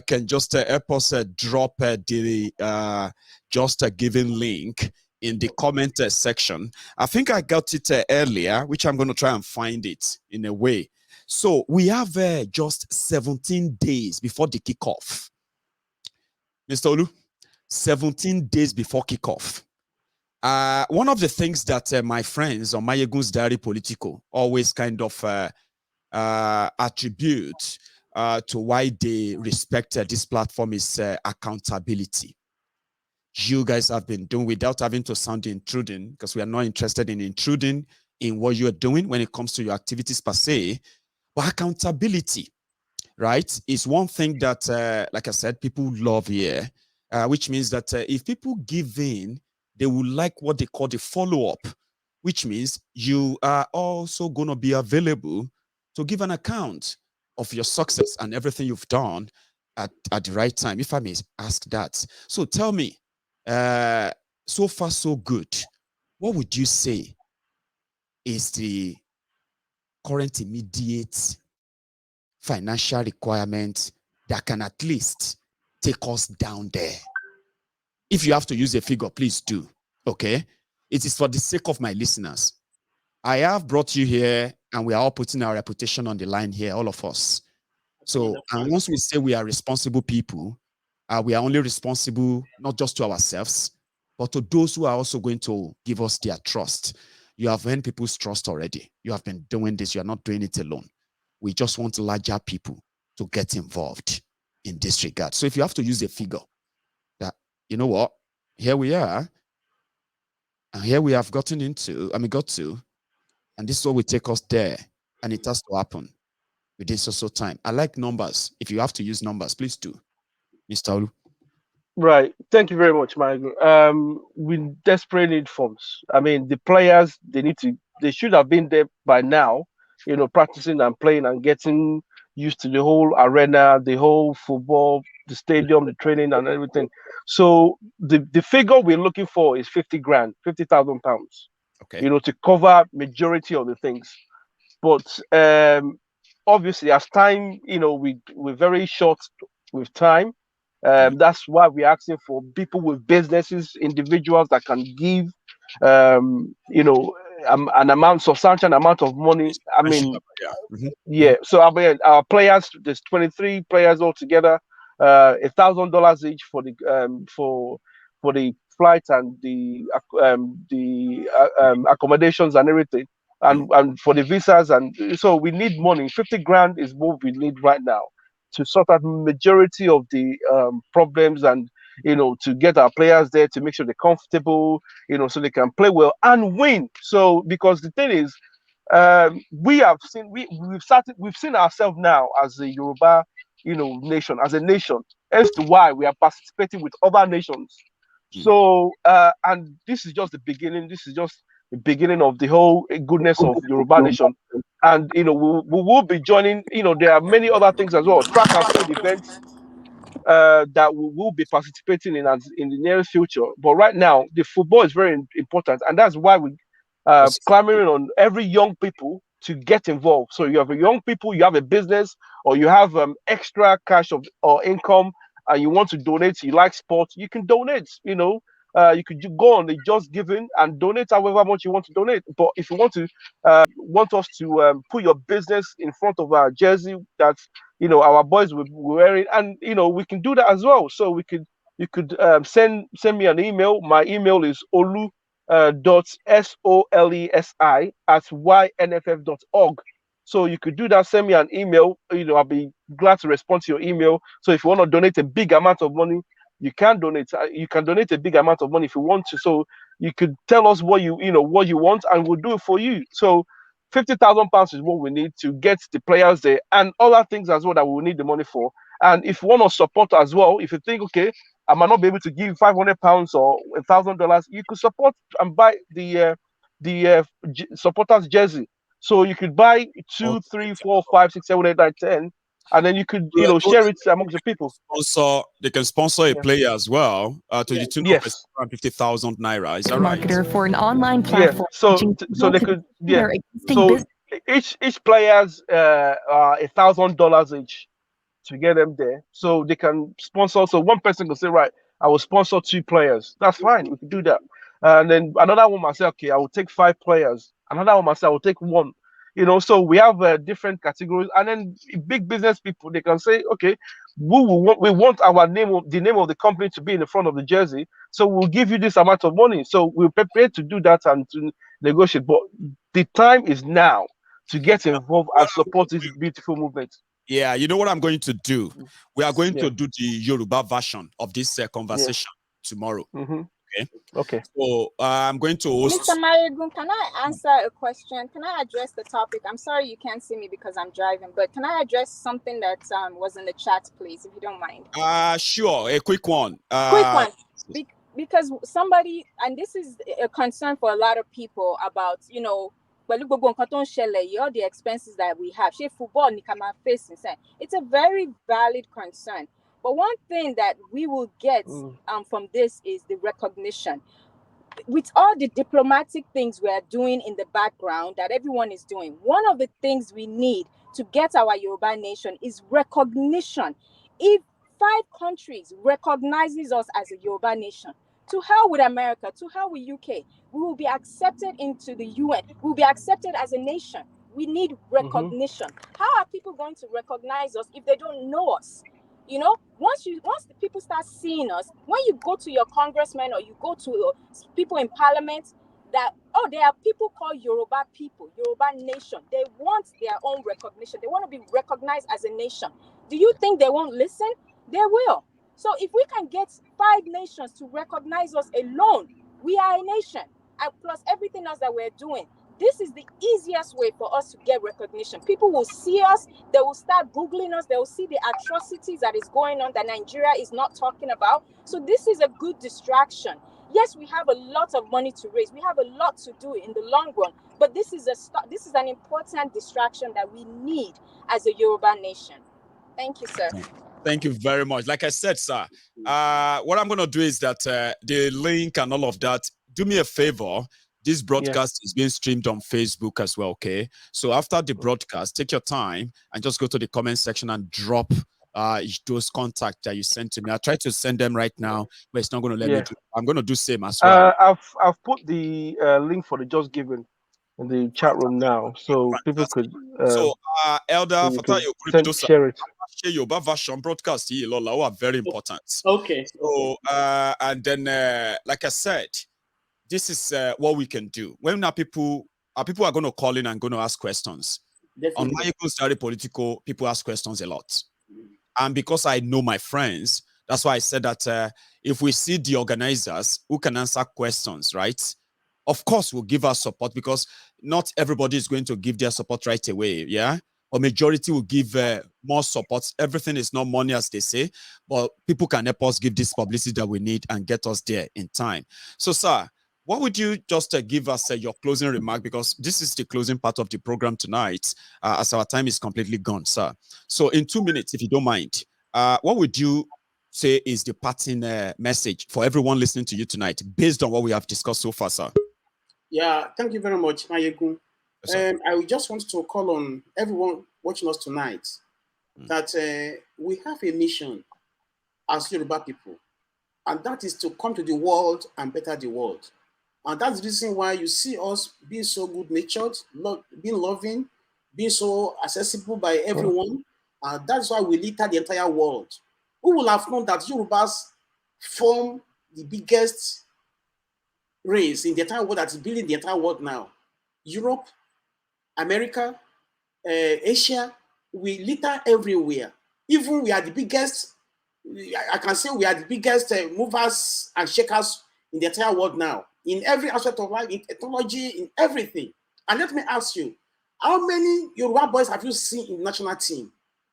can just help us drop the just a given link in the comment section. I think I got it earlier, which I'm going to try and find it in a way. So we have just 17 days before the kickoff. Mr. Olu, 17 days before kickoff. One of the things that my friends on Mayegun's Diary Politico always kind of attribute to why they respect this platform is accountability. You guys have been doing without having to sound intruding, because we are not interested in intruding in what you are doing when it comes to your activities per se. But accountability, right, is one thing that, like I said, people love here, which means that if people give in, they will like what they call the follow-up, which means you are also going to be available to give an account of your success and everything you've done at the right time, if I may ask that. So tell me, so far so good, what would you say is the current immediate financial requirement that can at least take us down there? If you have to use a figure, please do. Okay? It is for the sake of my listeners. I have brought you here and we are all putting our reputation on the line here, all of us. So, and once we say we are responsible people, we are only responsible not just to ourselves, but to those who are also going to give us their trust. You have earned people's trust already. You have been doing this. You are not doing it alone. We just want larger people to get involved in this regard. So if you have to use a figure that, you know what, here we are, and here we have gotten into, got to, and this is what will take us there, and it has to happen within so time. I like numbers. If you have to use numbers, please do. Mr. Olu. Right. Thank you very much, Michael. We desperately need funds. I mean, the players, they should have been there by now, practicing and playing and getting used to the whole arena, the whole football, the stadium, the training and everything. So the figure we're looking for is 50 grand, 50,000 pounds, okay, to cover majority of the things. But obviously, as time, we're very short with time. That's why we're asking for people with businesses, individuals that can give, an amount, substantial amount of money. I mean, So I mean, our players, there's 23 players altogether, $1,000 each for the flight and the accommodations and everything, and for the visas, and so we need money. 50 grand is what we need right now to sort out majority of the problems, and to get our players there, to make sure they're comfortable, so they can play well and win. So because the thing is, we've seen ourselves now as a Yoruba nation, as a nation, as to why we are participating with other nations. So and this is just the beginning. This is just the beginning of the whole goodness of Yoruba nation. And we will be joining. There are many other things as well, track and field events. that we will be participating in as in the near future. But right now, the football is very important, and that's why we clamoring on every young people to get involved. So you have a young people, you have a business, or you have extra cash of or income, and you want to donate. You like sports, you can donate. You know, you could go on the Just Giving and donate however much you want to donate. But if you want us to put your business in front of our jersey that our boys will be wearing, and we can do that as well. So you could send me an email. My email is olu dot solesi at ynff.org. So you could do that. Send me an email. I'll be glad to respond to your email. So if you want to donate a big amount of money, you can donate. You can donate a big amount of money if you want to. So you could tell us what you want, and we'll do it for you. So £50,000 is what we need to get the players there, and other things as well that we will need the money for. And if you want to support as well, if you think, okay, I might not be able to give £500 or $1,000, you could support and buy the supporters jersey. So you could buy 2, 3, 4, 5, 6, 7, 8, 9, 10, and then you could share it amongst the people. They can sponsor a player as well to the tune of 50,000 naira. Is that right? Marketer for an online platform. So they could So each player's $1,000 each to get them there, so they can sponsor. So one person can say, right, I will sponsor 2 players. That's fine. We can do that. And then another one might say, okay, I will take 5 players. Another one might say, I will take 1. So we have different categories. And then big business people, they can say, okay, we want our the name of the company to be in the front of the jersey. So we'll give you this amount of money. So we're prepared to do that and to negotiate. But the time is now to get involved and support this beautiful movement. Yeah, you know what I'm going to do? We are going to do the Yoruba version of this conversation tomorrow. Okay. So I'm going to host. Mr. Mayegun, can I answer a question? Can I address the topic? I'm sorry you can't see me because I'm driving, but can I address something that was in the chat, please, if you don't mind? Sure. A quick one. Because somebody, and this is a concern for a lot of people about, all the expenses that we have. Football, it's a very valid concern. But one thing that we will get from this is the recognition. With all the diplomatic things we are doing in the background that everyone is doing, one of the things we need to get our Yoruba nation is recognition. If 5 countries recognizes us as a Yoruba nation, to hell with America, to hell with UK, we will be accepted into the UN. We will be accepted as a nation. We need recognition. How are people going to recognize us if they don't know us? Once the people start seeing us, when you go to your congressman or you go to people in parliament, that there are people called Yoruba people, Yoruba nation. They want their own recognition. They want to be recognized as a nation. Do you think they won't listen? They will. So if we can get 5 nations to recognize us alone, we are a nation. And plus everything else that we're doing, this is the easiest way for us to get recognition. People will see us, they will start Googling us, they will see the atrocities that is going on that Nigeria is not talking about. So this is a good distraction. Yes, we have a lot of money to raise. We have a lot to do in the long run. But this is an important distraction that we need as a Yoruba nation. Thank you, sir. Thank you very much. Like I said, sir, what I'm going to do is that the link and all of that, do me a favor. This broadcast is being streamed on Facebook as well, okay? So after the broadcast, take your time and just go to the comment section and drop those contacts that you sent to me. I try to send them right now, but it's not going to let me do. I'm going to do same as well. I've put the link for the Just Giving in the chat room now, so people could. Elder, share it. Yoruba version broadcast here, Lola, are very important. Okay. So and then, like I said, this is what we can do. When people are going to call in and going to ask questions. Definitely. On my Equal Political, people ask questions a lot. And because I know my friends, that's why I said that if we see the organizers who can answer questions, right? Of course, we'll give our support because not everybody is going to give their support right away, yeah? Or majority will give more support. Everything is not money, as they say, but people can help us give this publicity that we need and get us there in time. So, sir, what would you just give us your closing remark? Because this is the closing part of the program tonight, as our time is completely gone, sir. So in 2 minutes, if you don't mind, what would you say is the parting message for everyone listening to you tonight, based on what we have discussed so far, sir? Yeah, thank you very much, Mayegun. Yes, I would just want to call on everyone watching us tonight that we have a mission as Yoruba people, and that is to come to the world and better the world. And that's the reason why you see us being so good-natured, being loving, being so accessible by everyone. And that's why we litter the entire world. Who will have known that Yorubas form the biggest race in the entire world that is building the entire world now? Europe, America, Asia, we litter everywhere. Even we are the biggest, I can say we are the biggest movers and shakers in the entire world now, in every aspect of life, in technology, in everything. And let me ask you, how many Yoruba boys have you seen in the national team?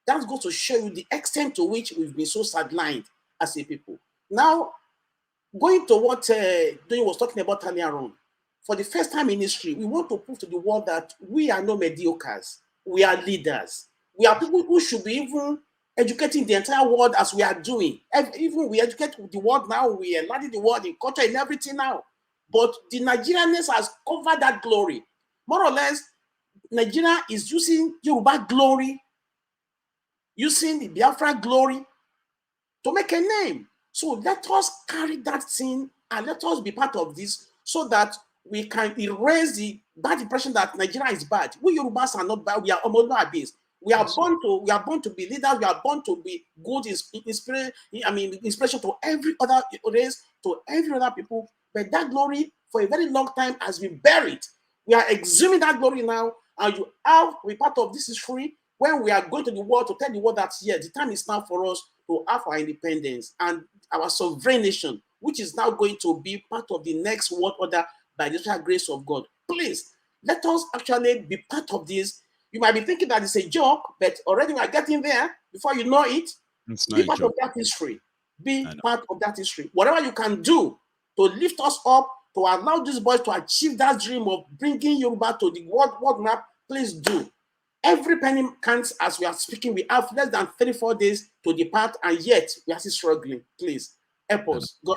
That goes to show you the extent to which we've been so sidelined as a people. Now, going to what Doyin was talking about earlier on, for the first time in history, we want to prove to the world that we are no mediocres. We are leaders. We are people who should be even educating the entire world as we are doing. Even we educate the world now, we are leading the world in culture and everything now. But the Nigerianness has covered that glory. More or less, Nigeria is using Yoruba glory, using the Biafra glory to make a name. So let us carry that thing and let us be part of this so that we can erase the bad impression that Nigeria is bad. We Yorubas are not bad. We are Omoluabis. We are born to be leaders. We are born to be good inspiration to every other race, to every other people. But that glory for a very long time has been buried. We are exhuming that glory now, and you have to be part of this history when we are going to the world to tell the world that yes, the time is now for us to have our independence and our sovereign nation, which is now going to be part of the next world order by the special grace of God. Please, let us actually be part of this. You might be thinking that it's a joke, but already we are getting there. Before you know it, be part of that history. Be part of that history. Whatever you can do to lift us up, to allow these boys to achieve that dream of bringing Yoruba to the world map, please do. Every penny counts as we are speaking. We have less than 34 days to depart, and yet we are still struggling. Please help us. We'll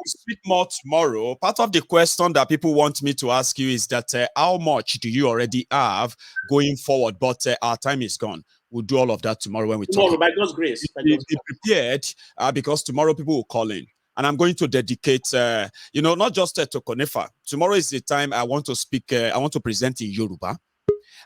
speak more tomorrow. Part of the question that people want me to ask you is that how much do you already have going forward? But our time is gone. We'll do all of that tomorrow when we talk. By God's grace. Be prepared because tomorrow people will call in. And I'm going to dedicate, not just to Conifa. Tomorrow is the time I want to speak. I want to present in Yoruba.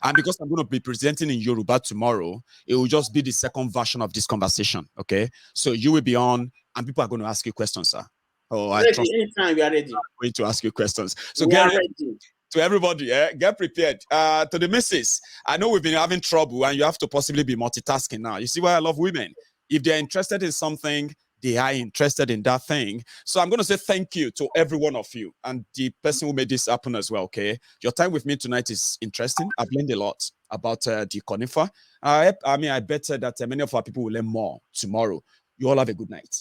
And because I'm going to be presenting in Yoruba tomorrow, it will just be the second version of this conversation. Okay. So you will be on and people are going to ask you questions, sir. Oh, I trust anytime we are ready. I'm going to ask you questions. So get ready. To everybody, get prepared. To the missus, I know we've been having trouble and you have to possibly be multitasking now. You see why I love women. If they're interested in something, they are interested in that thing. So I'm going to say thank you to every one of you and the person who made this happen as well, okay? Your time with me tonight is interesting. I've learned a lot about the Conifa. I bet that many of our people will learn more tomorrow. You all have a good night,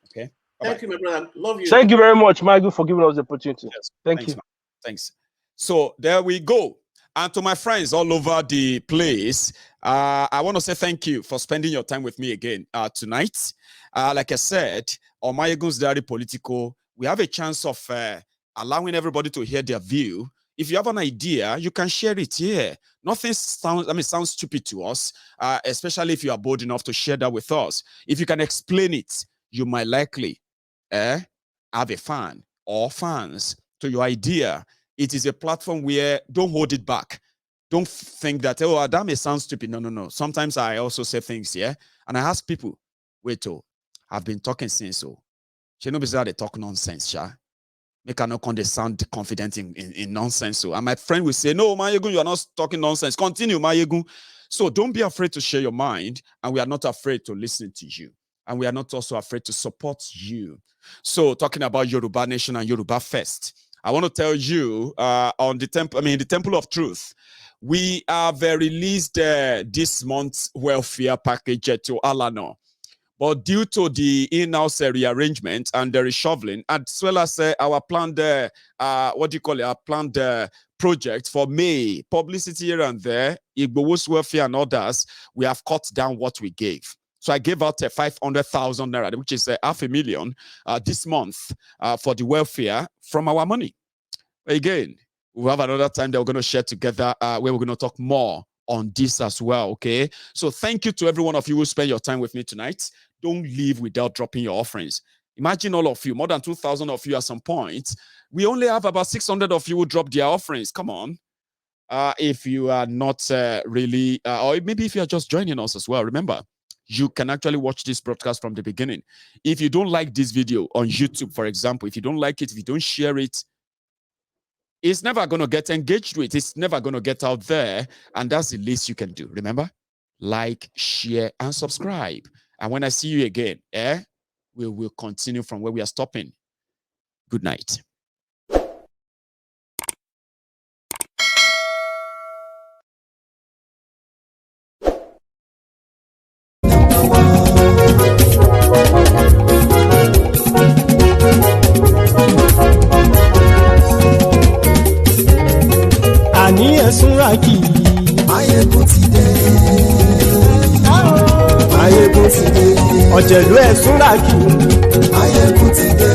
okay? Bye-bye. Thank you, my brother. Love you. Thank you very much, Michael, for giving us the opportunity. Yes. Thanks, you. Thanks. So there we go. And to my friends all over the place, I want to say thank you for spending your time with me again tonight. Like I said, on Mayegun's Diary Political, we have a chance of allowing everybody to hear their view. If you have an idea, you can share it here. Nothing sounds stupid to us, especially if you are bold enough to share that with us. If you can explain it, you might likely have a fan or fans to your idea. It is a platform where don't hold it back. Don't think that, oh, that may sound stupid. No. Sometimes I also say things, yeah? And I ask people, wait, I've been talking since, so. She know they talk nonsense, yeah? Make her not come they sound confident in nonsense. So. And my friend will say, no, Mayegun, you are not talking nonsense. Continue, Mayegun. So don't be afraid to share your mind. And we are not afraid to listen to you. And we are not also afraid to support you. So talking about Yoruba Nation and Yoruba Fest, I want to tell you on the Temple of Truth, we have released this month's welfare package to Alano. But due to the in-house rearrangement and the reshuffling, as well as our planned, project for May, publicity here and there, Igbo's welfare and others, we have cut down what we gave. So I gave out 500,000 naira, which is 500,000 this month for the welfare from our money. Again, we'll have another time that we're going to share together where we're going to talk more on this as well, okay? So thank you to every one of you who spent your time with me tonight. Don't leave without dropping your offerings. Imagine all of you, more than 2,000 of you at some point. We only have about 600 of you who drop their offerings. Come on. If you are not really, or maybe if you're just joining us as well, remember, you can actually watch this broadcast from the beginning. If you don't like this video on YouTube, for example, if you don't like it, if you don't share it, it's never going to get engaged with. It's never going to get out there. And that's the least you can do. Remember, like, share, and subscribe. And when I see you again, we will continue from where we are stopping. Good night. Àní ẹ̀sùnra kì í. Máyégún ti dé. Máyégún ti dé. Ọ̀jẹ̀lú ẹ̀sùnra kì í. Máyégún ti dé.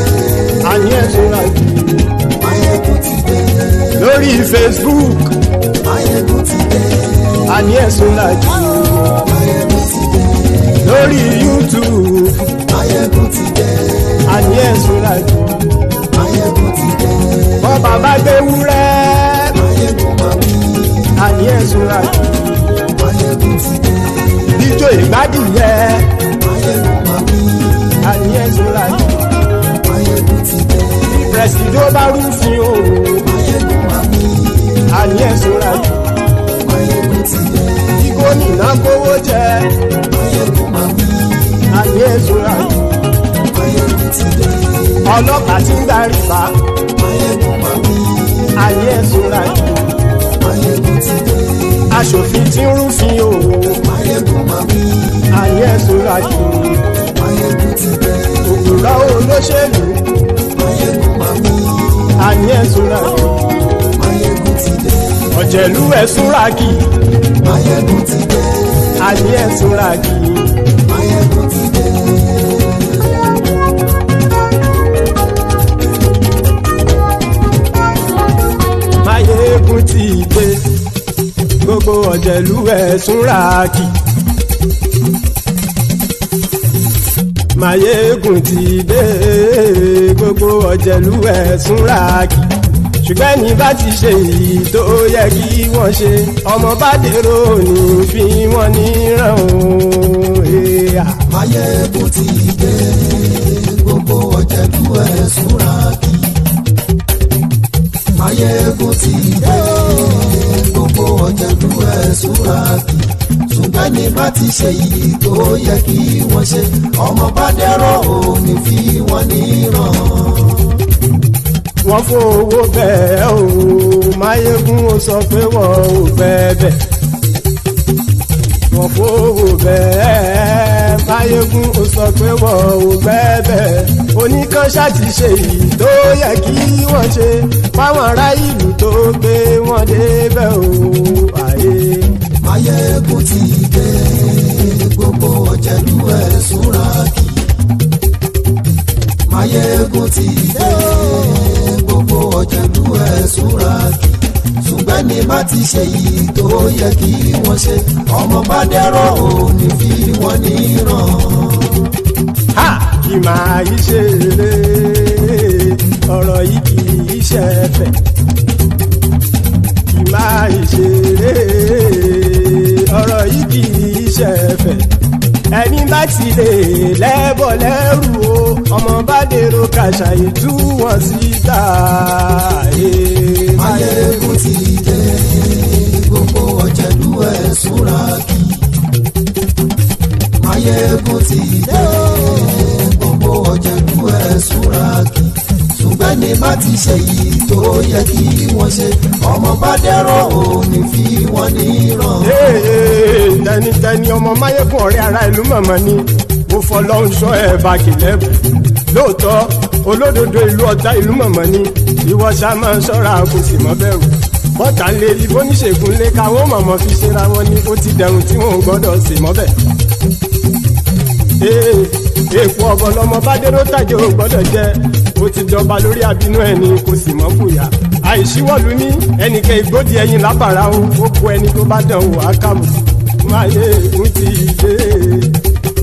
Àní ẹ̀sùnra kì í. Máyégún ti dé. Lórí Facebook. Máyégún ti dé. Àní ẹ̀sùnra kì í. Máyégún ti dé. Lórí YouTube. Máyégún ti dé. Àní ẹ̀sùnra kì í. Máyégún ti dé. Bọ́ba bá gbé wúrẹ́. Àní ẹ̀sùn ra jù. Jíjó ìgbádùn yẹ. Àní ẹ̀sùn ra jù. Pẹ̀sìdó bá rúfin o. Àní ẹ̀sùn ra jù. Tí gómìnà kówó jẹ. Àní ẹ̀sùn ra jù. Ọlọ́pàá tí ń darí bá. Àní ẹ̀sùn ra jù. Aṣòfin tí ń rúfin o. Àní ẹ̀sùn ra jù. Òpùrọ́ olóṣèlú. Àní ẹ̀sùn ra jù. Ọ̀jẹ̀lú ẹ̀sùn ra kì í. Àní ẹ̀sùn ra kì í. Máyégún ti dé. Gbogbo ọ̀jẹ̀lú ẹ̀sùn ra kì í. Máyégún ti dé. Gbogbo ọ̀jẹ̀lú ẹ̀sùn ra kì í. Ṣùgbọ́n ní bá ti ṣe èyí tó yẹ kí wọ́n ṣe, ọmọ bá dèrò ní fi wọ́n níran o. Máyégún ti dé. Gbogbo ọ̀jẹ̀lú ẹ̀sùn ra kì í. Máyégún ti dé. Gbogbo ọ̀jẹ̀lú ẹ̀sùn ra kì í. Ṣùgbọ́n ní bá ti ṣe èyí tó yẹ kí wọ́n ṣe, ọmọ bá dèrò ní fi wọ́n níran. Wọ́n fowó bẹ́ẹ̀ o. Máyégún ó sọ pé wọ́n ò fẹ́ bẹ́ẹ̀. Wọ́n fowó bẹ́ẹ̀. Máyégún ó sọ pé wọ́n ò fẹ́ bẹ́ẹ̀. Oníkan ṣáàtì ṣe èyí tó yẹ kí wọ́n ṣe fáwọn ará ìlú tó gbé wọn débẹ̀ o. Máyégún ti dé. Gbogbo ọ̀jẹ̀lú ẹ̀sùn ra kì í. Máyégún ti dé. Gbogbo ọ̀jẹ̀lú ẹ̀sùn ra kì í. Ṣùgbọ́n ní bá ti ṣe yìí tó yẹ kí wọ́n ṣe, ọmọ bá dẹ́rọ̀ ò ní fi wọ́n níran. Kì máa yí ṣeré, ọ̀rọ̀ yìí kì í ṣẹ̀fẹ̀. Kì máa yí ṣeré, ọ̀rọ̀ yìí kì í ṣẹ̀fẹ̀. Ẹni bá ti lè lẹ́bọ̀ lẹ́rù o, ọmọ bá dèrò kàṣàyè tú wọn síta. Máyégún ti dé. Gbogbo ọ̀jẹ̀lú ẹ̀sùn ra kì í. Máyégún ti dé. Gbogbo ọ̀jẹ̀lú ẹ̀sùn ra kì í. Ṣùgbọ́n ní má ti ṣe yìí tó yẹ kí wọ́n ṣe, ọmọ bá dẹ́rọ̀ ò ní fi wọ́n níran. Tẹnitẹni ọmọ Máyégún ọ̀rẹ́ ara ìlú mọ̀mọ́ ni mo fọlọ́run sọ ẹ̀ bá kìlẹ́bù. Lóòótọ́ olódodo ìlú ọ̀tá ìlú mọ̀mọ́ ni ìwọ ṣá máa ń ṣọ́ra kò sì mọ́ bẹ̀rù. Bọ́tà ń lé ibo níṣègùn lé káwọn mọ̀mọ́ fi ṣera wọn ni ó ti dẹrùn tí wọn ò gbọ́dọ̀ sì mọ́ bẹ̀. èèpo ọ̀bọ lọmọ bá dérò tàjẹ́ ò gbọ́dọ̀ jẹ́ ó ti jọba lórí àbínú ẹni kò sì mọ́ fòyà àìsíwọ́lu ní ẹnìkẹ́ ìgbódì ẹyin lábàrá o ó kó ẹni tó bá dán wò á kàmù máyé ègún ti dé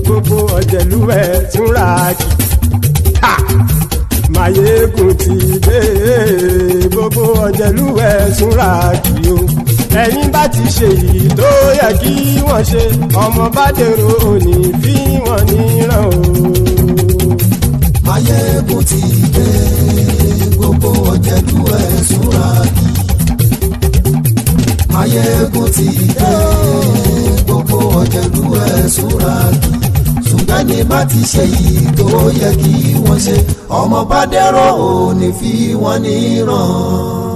gbogbo ọ̀jẹ̀lúwẹ̀ túnra kì máyé ègún ti dé gbogbo ọ̀jẹ̀lúwẹ̀ túnra kì o ẹ̀yin bá ti ṣe èyí tó yẹ kí wọ́n ṣe ọmọ bá dèrò òní fi wọ́n níran o. máyé ègún ti dé gbogbo ọ̀jẹ̀lúwẹ̀ túnra kì máyé ègún ti dé gbogbo ọ̀jẹ̀lúwẹ̀ túnra kì ṣùgbọ́n ní bá ti ṣe yìí tó yẹ kí wọ́n ṣe ọmọ bá dẹ̀rọ̀ ò ní fi wọ́n níran.